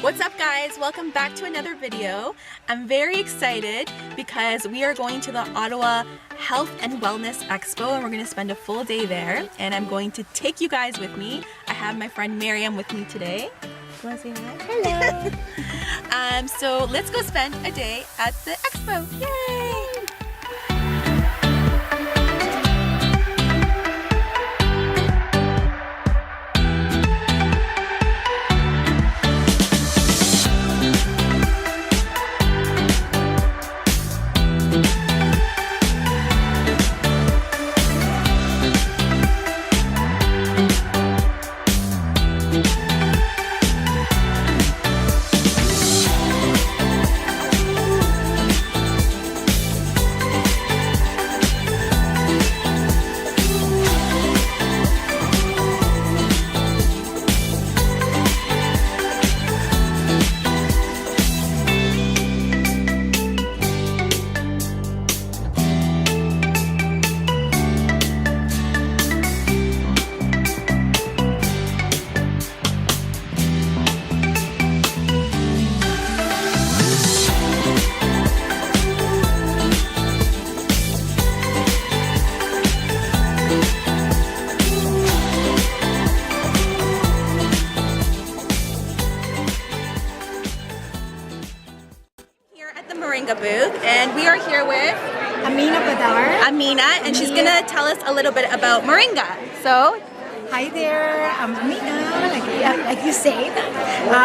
What's up guys? Welcome back to another video. I'm very excited because we are going to the Ottawa Health and Wellness Expo and we're going to spend a full day there, and I'm going to take you guys with me. I have my friend Miriam with me today. You want to say hi? Hello! So let's go spend a day at the expo. Yay! Booth, and we are here with Amina, and she's gonna tell us a little bit about moringa. So, hi there, I'm Amina, like you said.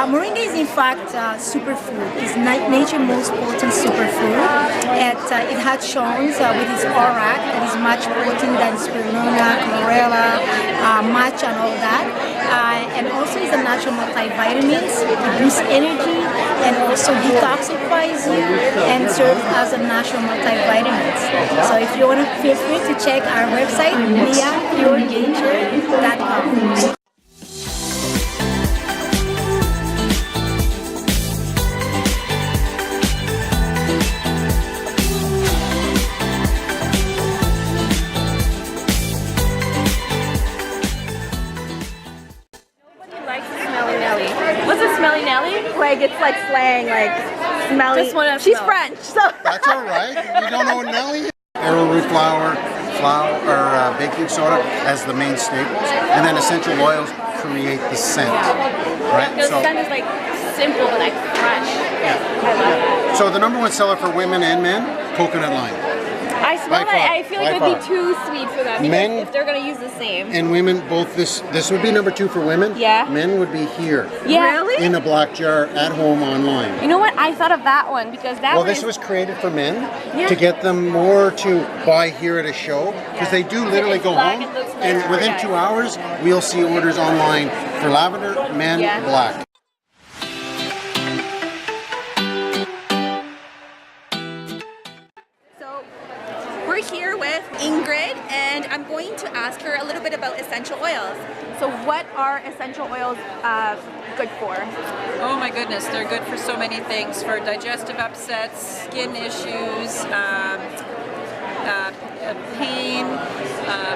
Moringa is in fact superfood. It's nature's most potent superfood. It has shown with its aura that is much potent than spirulina, chlorella, matcha and all that. And also it's a natural multivitamins. It boosts energy and also detoxifies you and serves as a natural multivitamins. So if you want to, feel free to check our website, miapurenature.com. what's a smelly Nelly? Like it's like slang, like smelly. Just wanna She's smell. French, so that's all right. You don't know what Nelly is? Arrowroot flour, or baking soda as the main staples, and then essential oils create the scent. Right? The scent is like simple but like fresh. Yeah. I love it. So the #1 seller for women and men, coconut lime. I smell that. I feel like it would be too sweet for them. Men, if they're gonna use the same. And women, both this would be #2 for women. Yeah. Men would be here. Yeah. Really? In a black jar at home online. You know what? I thought of that one because that. Well, this was created for men to get them more to buy here at a show because they do literally go home and within 2 hours we'll see orders online for lavender, men, black. We're here with Ingrid, and I'm going to ask her a little bit about essential oils. So what are essential oils good for? Oh my goodness, they're good for so many things, for digestive upsets, skin issues, pain,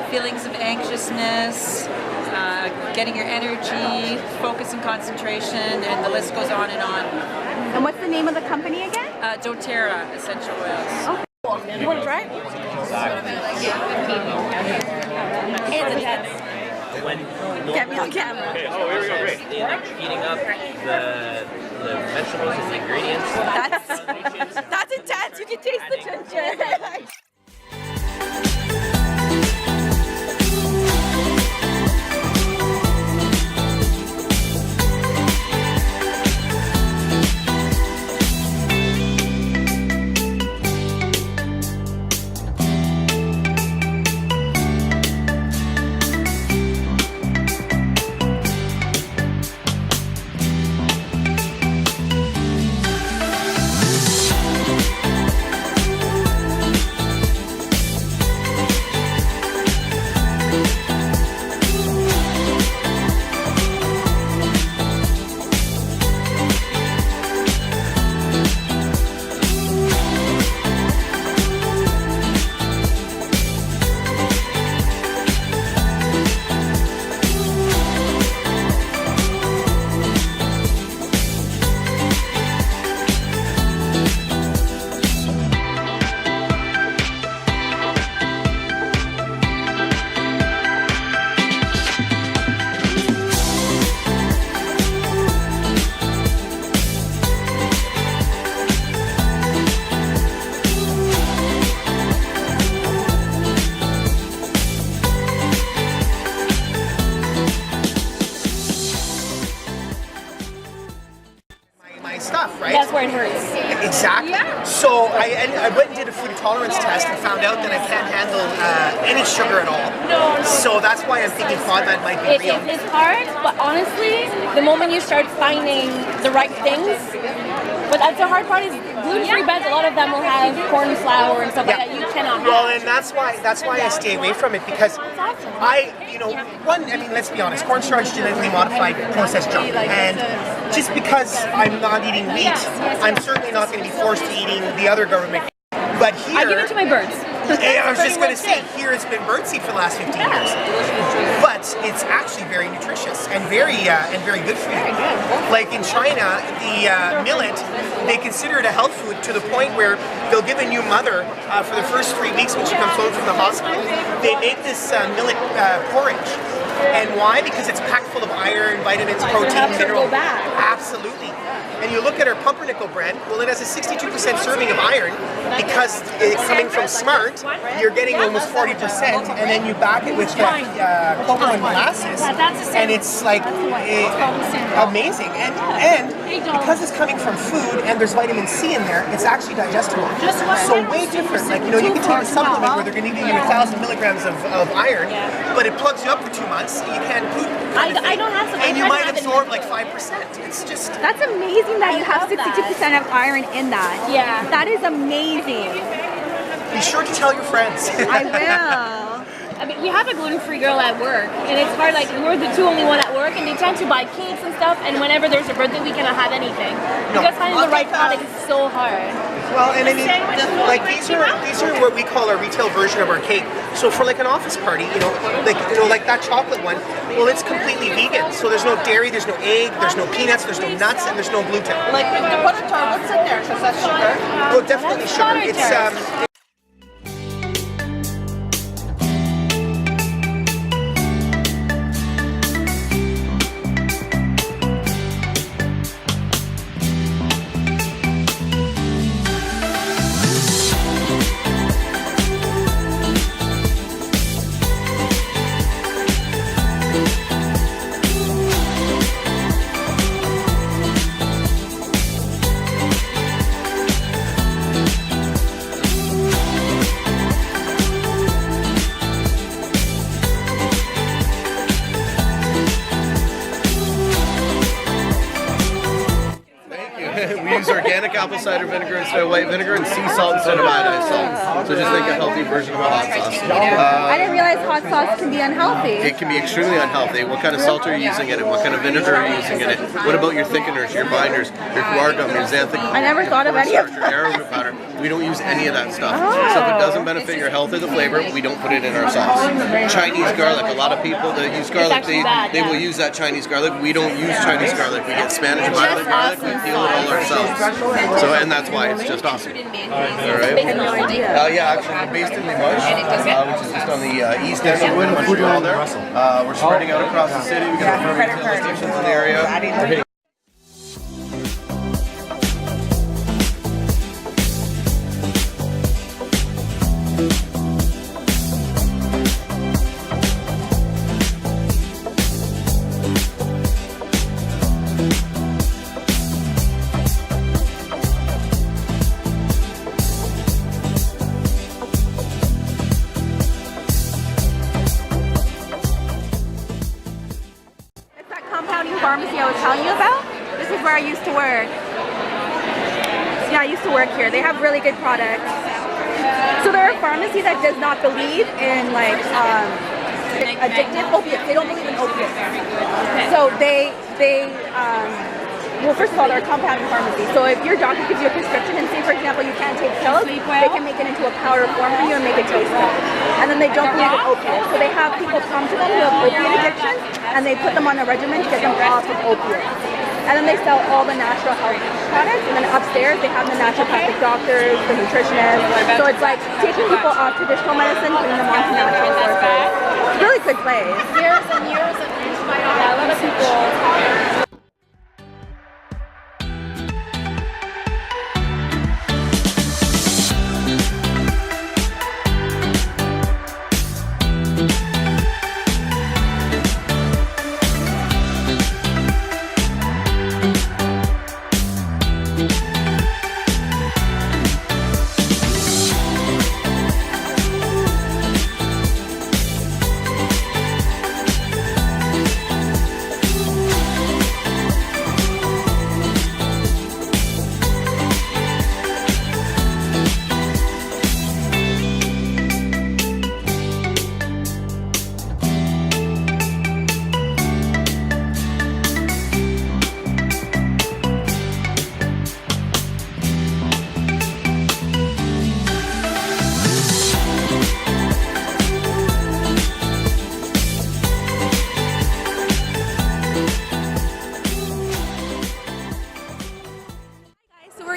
feelings of anxiousness, getting your energy, focus and concentration, and the list goes on and on. And what's the name of the company again? doTERRA Essential Oils. Okay. You want to try? Get me on camera. Okay, oh, here we go, great. Heating up the vegetables and the ingredients. That's intense. You can taste the ginger. my stuff, right? That's where it hurts. Exactly. So I went and did a food intolerance test and found out that I can't handle any sugar at all. So that's why I'm thinking FODMAP might be real. It's hard, but honestly, the moment you start finding the right things, but that's the hard part is gluten-free breads. A lot of them will have corn flour and stuff like that. You cannot have. Well, and that's why I stay away from it, because let's be honest, cornstarch is genetically modified processed junk, and just because I'm not eating wheat, I'm certainly not going to be forced to eating the other government. But here, I give it to my birds. I was just going to say, here it's been birdseed for the last 15 years, but it's actually very nutritious and very good for you. Like in China, the millet, they consider it a health food to the point where they'll give a new mother for the first 3 weeks when she comes home from the hospital, they make this millet porridge. And why? Because it's packed full of iron, vitamins, protein, minerals. Absolutely. And you look at our pumpernickel bread, well, it has a 62% serving of iron, because it's coming from Smart, you're getting almost 40%, and then you back it with cocoa and molasses, and it's like amazing. And because it's coming from food and there's vitamin C in there, it's actually digestible. So way different. Like, you can take a supplement where they're going to give you 1,000 milligrams of iron, but it plugs you up for 2 months, and you can't poop. I don't have some. And you might absorb like 5%. It's just... That's amazing that you have 62% of iron in that. Yeah. That is amazing. Be sure to tell your friends. I will. I mean, we have a gluten-free girl at work, and it's hard, like, we're the only one at work, and they tend to buy cakes and stuff, and whenever there's a birthday, we cannot have anything. Because finding the right product is so hard. Well, and I mean, like, these are what we call our retail version of our cake. So for like an office party, like that chocolate one, well, it's completely vegan. So there's no dairy, there's no egg, there's no peanuts, there's no nuts, and there's no gluten. Like, you can put a what's in there, because that's sugar. Oh, definitely sugar. It's We use organic apple cider vinegar instead of white vinegar and sea salt instead of iodized salt. So just make a healthy version of a hot sauce. I didn't realize hot sauce can be unhealthy. It can be extremely unhealthy. What kind of salt are you using in it? What kind of vinegar are you using in it? What about your thickeners, your binders, your guar gum, your xanthic? I never thought of any of your arrowroot powder. We don't use any of that stuff. So if it doesn't benefit your health or the flavor, we don't put it in our sauce. Chinese garlic, a lot of people that use garlic, they will use that Chinese garlic. We don't use Chinese garlic. We get Spanish violet garlic, we peel it all ourselves. So, and that's why it's just awesome. Alright? Yeah, actually, we're based in Limoges, which is just on the east end of Montreal there. We're spreading out across the city. We've got 4 retail stations in the area. We're hitting pharmacy I was telling you about. This is where I used to work. Yeah, I used to work here. They have really good products. So they're a pharmacy that does not believe in like addictive opiates. They don't believe in opiates. So well, first of all, they're a compounding pharmacy. So if your doctor gives you a prescription and say, for example, you can't take pills, they can make it into a powder form for you and make it taste good. And then they don't believe in opiates. So they have people come to them who have opiate addiction, and they put them on a regimen to get them off of opiates. And then they sell all the natural health products, and then upstairs they have the naturopathic doctors, the nutritionists. So it's like taking people off traditional medicine, putting them onto natural sources. It's a really good place. Years and years of antibiotics. Yeah, a lot of people.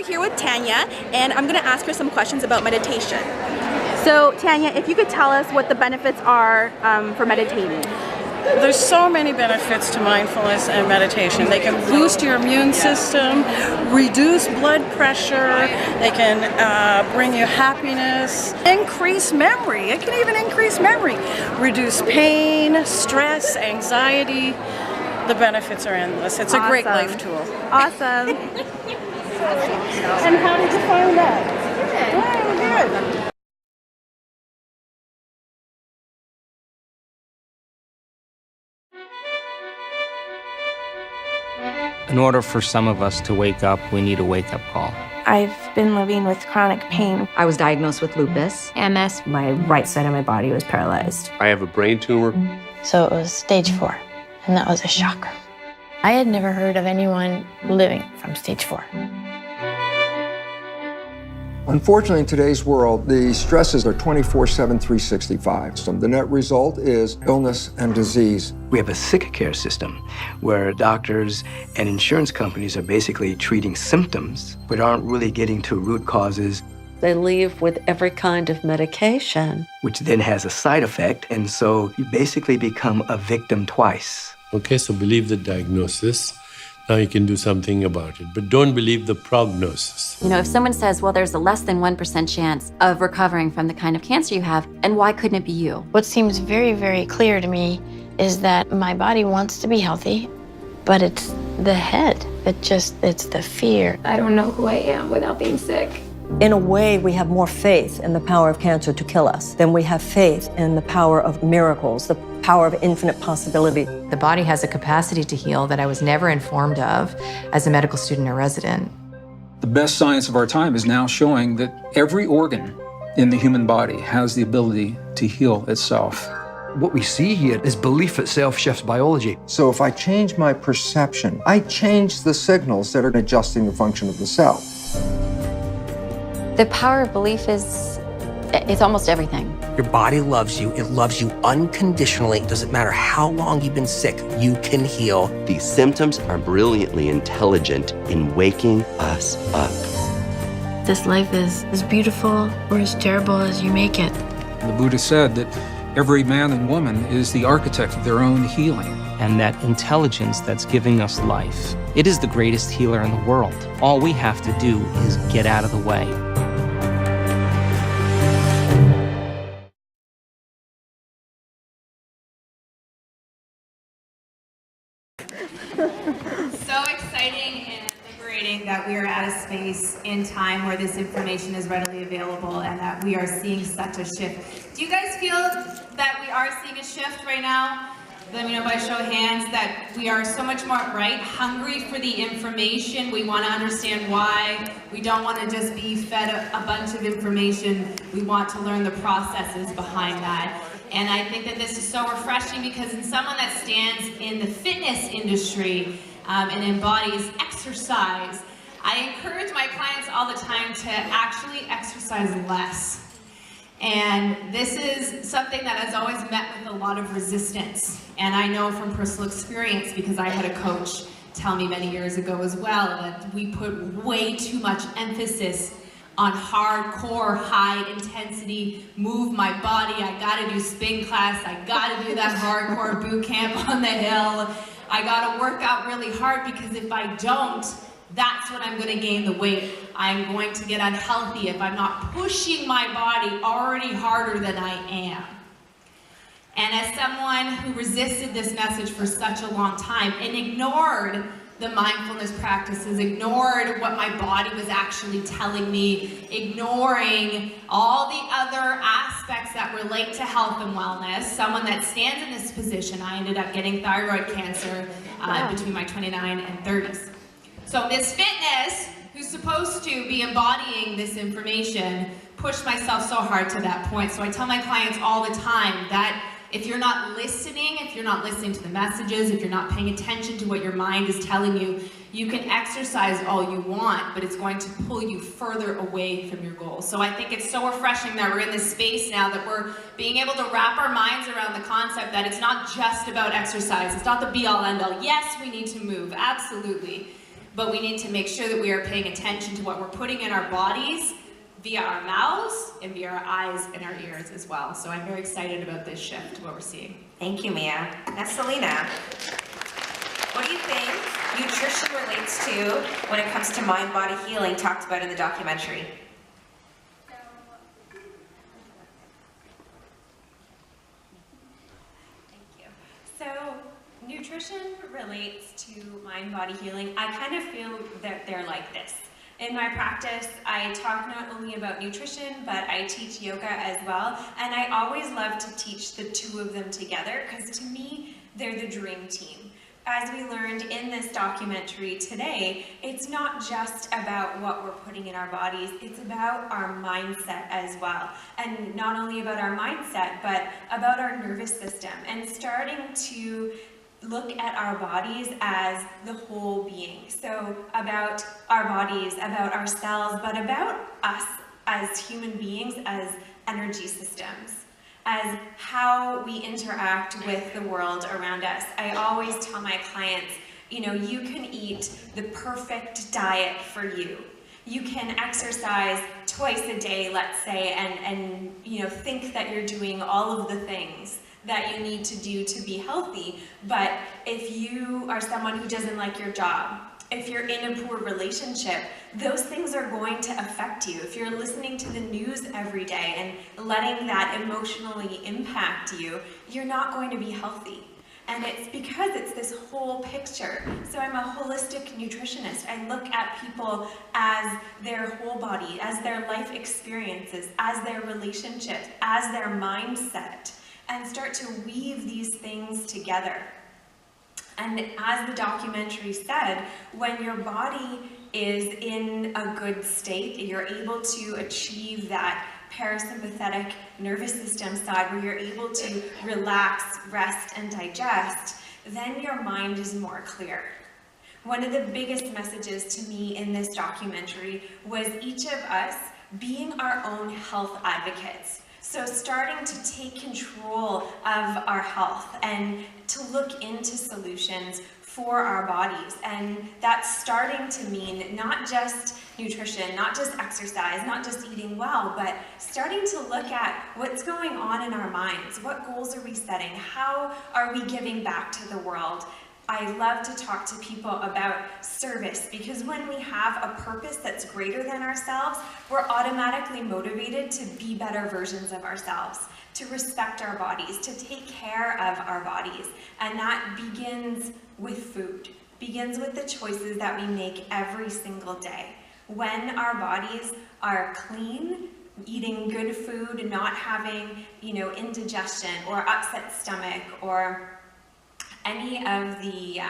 here with Tanya, and I'm going to ask her some questions about meditation. So Tanya, if you could tell us what the benefits are for meditating. There's so many benefits to mindfulness and meditation. They can boost your immune system, reduce blood pressure, they can bring you happiness, increase memory. It can even increase memory, reduce pain, stress, anxiety. The benefits are endless. It's a great life tool. Awesome. And how did you find that? Good. In order for some of us to wake up, we need a wake-up call. I've been living with chronic pain. I was diagnosed with lupus. MS. My right side of my body was paralyzed. I have a brain tumor. So it was stage 4, and that was a shocker. I had never heard of anyone living from stage 4. Unfortunately, in today's world, the stresses are 24/7, 365. So the net result is illness and disease. We have a sick care system where doctors and insurance companies are basically treating symptoms, but aren't really getting to root causes. They leave with every kind of medication, which then has a side effect, and so you basically become a victim twice. Okay, so believe the diagnosis. Now you can do something about it, but don't believe the prognosis. You know, if someone says, well, there's a less than 1% chance of recovering from the kind of cancer you have, and why couldn't it be you? What seems very, very clear to me is that my body wants to be healthy, but it's the head. It's the fear. I don't know who I am without being sick. In a way, we have more faith in the power of cancer to kill us than we have faith in the power of miracles, the power of infinite possibility. The body has a capacity to heal that I was never informed of as a medical student or resident. The best science of our time is now showing that every organ in the human body has the ability to heal itself. What we see here is belief itself shifts biology. So if I change my perception, I change the signals that are adjusting the function of the cell. The power of belief it's almost everything. Your body loves you. It loves you unconditionally. It doesn't matter how long you've been sick, you can heal. These symptoms are brilliantly intelligent in waking us up. This life is as beautiful or as terrible as you make it. The Buddha said that every man and woman is the architect of their own healing. And that intelligence that's giving us life, it is the greatest healer in the world. All we have to do is get out of the way. So exciting and liberating that we are at a space in time where this information is readily available and that we are seeing such a shift. Do you guys feel that we are seeing a shift right now? Let me know by show of hands that we are so much more, right, hungry for the information. We want to understand why. We don't want to just be fed a bunch of information. We want to learn the processes behind that. And I think that this is so refreshing because in someone that stands in the fitness industry and embodies exercise, I encourage my clients all the time to actually exercise less. And this is something that has always met with a lot of resistance. And I know from personal experience, because I had a coach tell me many years ago as well, that we put way too much emphasis on hardcore, high intensity, move my body, I gotta do spin class, I gotta do that hardcore boot camp on the hill, I gotta work out really hard because if I don't, that's when I'm gonna gain the weight. I'm going to get unhealthy if I'm not pushing my body already harder than I am. And as someone who resisted this message for such a long time and ignored the mindfulness practices, ignored what my body was actually telling me, ignoring all the other aspects that relate to health and wellness, someone that stands in this position, I ended up getting thyroid cancer between my 29 and 30s. So Miss Fitness, who's supposed to be embodying this information, pushed myself so hard to that point. So I tell my clients all the time that if you're not listening, if you're not listening to the messages, if you're not paying attention to what your mind is telling you, you can exercise all you want, but it's going to pull you further away from your goals. So I think it's so refreshing that we're in this space now that we're being able to wrap our minds around the concept that it's not just about exercise. It's not the be-all, end-all. Yes, we need to move, absolutely. but we need to make sure that we are paying attention to what we're putting in our bodies via our mouths and via our eyes and our ears as well. So I'm very excited about this shift, what we're seeing. Thank you, Mia. Now, Selena, what do you think nutrition relates to when it comes to mind-body healing talked about in the documentary? So nutrition relates to mind-body healing. I kind of feel that they're like this. In my practice, I talk not only about nutrition, but I teach yoga as well. And I always love to teach the two of them together because to me, they're the dream team. As we learned in this documentary today, it's not just about what we're putting in our bodies, it's about our mindset as well. And not only about our mindset, but about our nervous system and starting to look at our bodies as the whole being. So about our bodies, about our cells, but about us as human beings, as energy systems, as how we interact with the world around us. I always tell my clients, you know, you can eat the perfect diet for you. You can exercise twice a day, let's say, and you know, think that you're doing all of the things that you need to do to be healthy. But if you are someone who doesn't like your job, if you're in a poor relationship, those things are going to affect you. If you're listening to the news every day and letting that emotionally impact you, you're not going to be healthy. And it's because it's this whole picture. So I'm a holistic nutritionist. I look at people as their whole body, as their life experiences, as their relationships, as their mindset, and start to weave these things together. And as the documentary said, when your body is in a good state, you're able to achieve that parasympathetic nervous system side where you're able to relax, rest, and digest, then your mind is more clear. One of the biggest messages to me in this documentary was each of us being our own health advocates. So starting to take control of our health and to look into solutions for our bodies. And that's starting to mean not just nutrition, not just exercise, not just eating well, but starting to look at what's going on in our minds. What goals are we setting? How are we giving back to the world? I love to talk to people about service because when we have a purpose that's greater than ourselves, we're automatically motivated to be better versions of ourselves, to respect our bodies, to take care of our bodies. And that begins with food, begins with the choices that we make every single day. When our bodies are clean, eating good food, not having, indigestion or upset stomach or any of the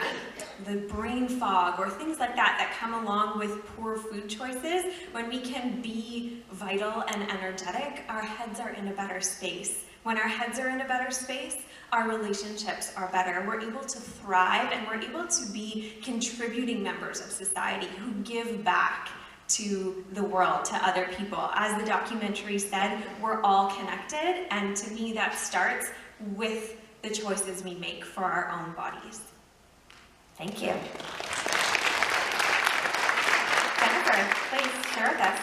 brain fog or things like that come along with poor food choices, when we can be vital and energetic, our heads are in a better space. When our heads are in a better space, our relationships are better. We're able to thrive and we're able to be contributing members of society who give back to the world, to other people. As the documentary said, we're all connected, and to me that starts with the choices we make for our own bodies. Thank you. Jennifer, please share with us.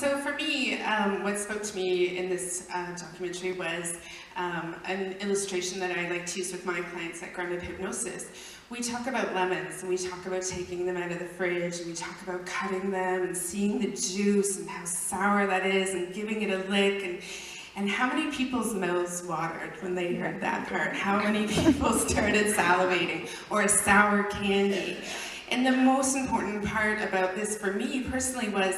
So for me, what spoke to me in this documentary was an illustration that I like to use with my clients at Grounded Hypnosis. We talk about lemons, and we talk about taking them out of the fridge, and we talk about cutting them and seeing the juice and how sour that is and giving it a lick, and how many people's mouths watered when they heard that part? How many people started salivating? Or a sour candy? And the most important part about this for me personally was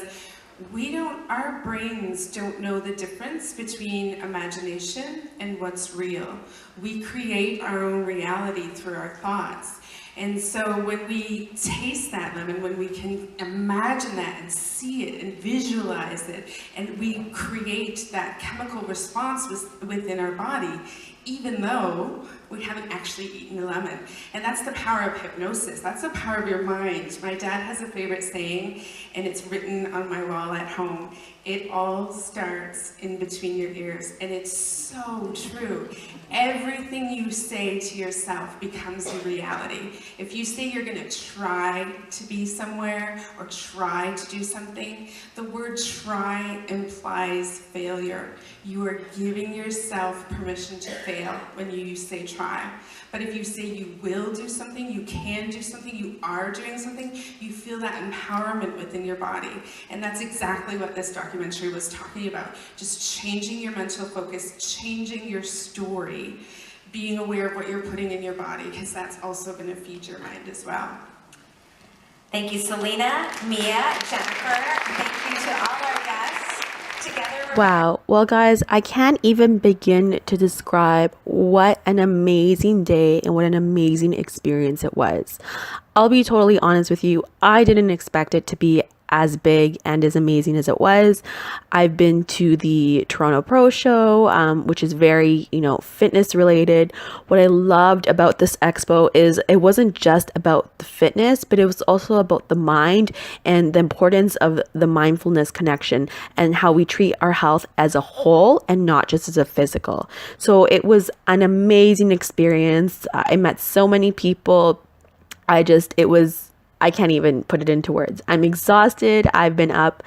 our brains don't know the difference between imagination and what's real. We create our own reality through our thoughts. And so when we taste that lemon, when we can imagine that and see it and visualize it, and we create that chemical response within our body, even though we haven't actually eaten a lemon. And that's the power of hypnosis. That's the power of your mind. My dad has a favorite saying, and it's written on my wall at home. It all starts in between your ears. And it's so true. Everything you say to yourself becomes a reality. If you say you're gonna try to be somewhere or try to do something, the word try implies failure. You are giving yourself permission to fail when you say try. But if you say you will do something, you can do something, you are doing something, you feel that empowerment within your body. And that's exactly what this documentary was talking about. Just changing your mental focus, changing your story, being aware of what you're putting in your body, because that's also going to feed your mind as well. Thank you, Selena, Mia, Jennifer. Thank you to all our guests. Together. Wow. Well, guys, I can't even begin to describe what an amazing day and what an amazing experience it was. I'll be totally honest with you. I didn't expect it to be as big and as amazing as it was. I've been to the Toronto Pro Show, which is very, fitness related. What I loved about this expo is it wasn't just about the fitness, but it was also about the mind and the importance of the mindfulness connection and how we treat our health as a whole and not just as a physical. So it was an amazing experience. I met so many people. I can't even put it into words. I'm exhausted. I've been up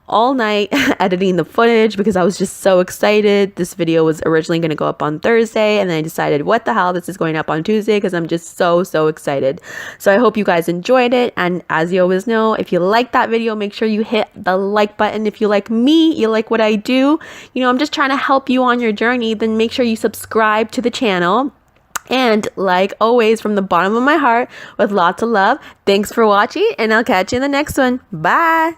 all night editing the footage because I was just so excited. This video was originally going to go up on Thursday, and then I decided, what the hell, this is going up on Tuesday because I'm just so excited. So I hope you guys enjoyed it. And as you always know, if you like that video, make sure you hit the like button. If you like me, you like what I do, I'm just trying to help you on your journey, then make sure you subscribe to the channel. And like always, from the bottom of my heart, with lots of love, thanks for watching, and I'll catch you in the next one. Bye!